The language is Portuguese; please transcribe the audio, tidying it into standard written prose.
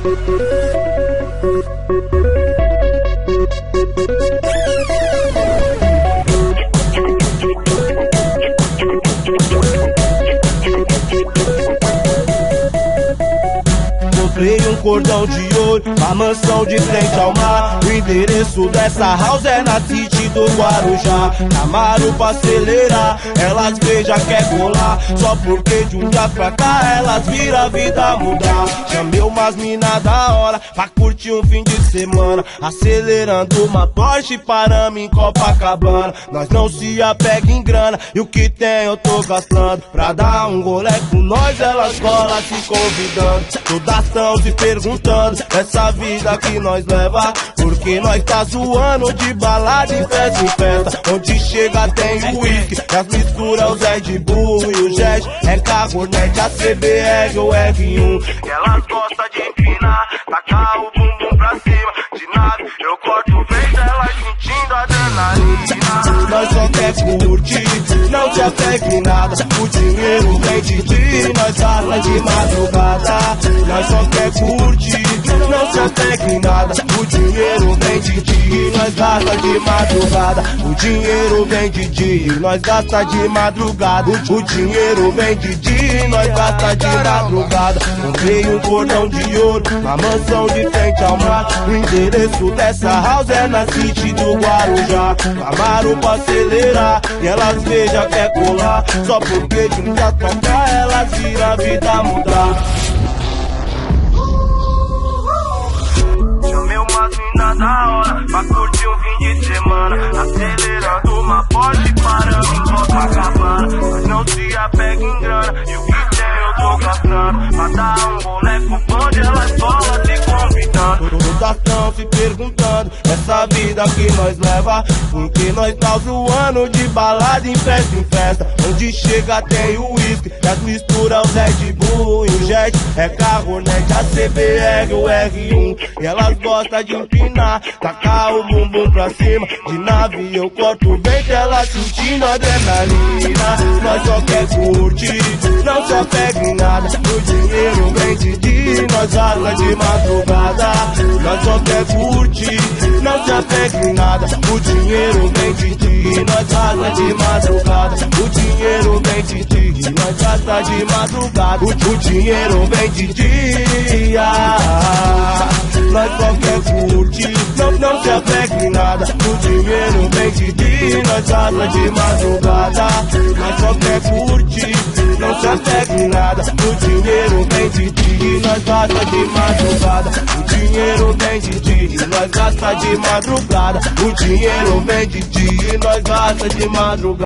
Comprei um cordão de ouro, a mansão de frente ao mar. O endereço dessa house é na City do Guarujá. Camaro pra acelerar, elas vê já quer colar. Só porque de um dia pra cá elas viram a vida mudar. Chamei umas mina da hora pra curtir um fim de semana, acelerando uma Porsche Parama em Copacabana. Nós não se apega em grana, e o que tem eu tô gastando. Pra dar um rolê com nós, elas colam se convidando. Todas tão se perguntando essa vida que nós leva, porque nós tá zoando de balada em festa. Onde chega tem o whisky, as misturas o Red Bull e o Jet. É Cabernet, a CBR ou R1. E elas gostam de empinar, tacar o bumbum pra cima. De nave eu corto o vento, elas sentindo adrenalina. Nós só quer curtir, não se apega em nada. O dinheiro vem de dia, nós gasta de madrugada. Nós só quer curtir, não se apega em nada. O dinheiro vem de dia, nós gasta de madrugada. O dinheiro vem de dia, nós gasta de madrugada. O dinheiro vem de dia, nós gasta de madrugada. Comprei um cordão de ouro, uma mansão de frente ao mar. O endereço dessa house é na City do Guarujá. Camaro pra acelerar, e elas vê já quer colar. Só porque de um dia pra cá elas viram a vida mudar. Chamei umas mina da hora pra curtir um fim de semana, acelerando uma Porsche Parama em Copacabana. Mas não se apega em grana, e o que tem eu tô gastando. Pra dar um rolê com o bonde, elas colam se convidando. Todas tão se perguntando essa vida que nós leva, porque nós tá zoando de balada em festa. Onde chega tem o whisky, as misturas o Red Bull e o Jet. É Cabernet, a CBR ou R1. E elas gostam de empinar, tacar o bumbum pra cima. De nave eu corto o vento, elas sentindo adrenalina. Nós só quer curtir, não se apega em nada. O dinheiro vem de dia, nós gasta de madrugada. Nós só quer curtir, não se apega em nada. O dinheiro vem de dia, nós gasta de madrugada. O dinheiro vem de dia, nós gasta de madrugada. O dinheiro vem de dia, nós só quer curtir, não se apega em nada. O dinheiro vem de dia, nós gasta de madrugada. Nós só quer curtir, não se apega em nada. O dinheiro vem de dia, nós gasta de madrugada. O dinheiro vem de dia, nós gasta de madrugada. O dinheiro vem de dia, nós gasta de madrugada.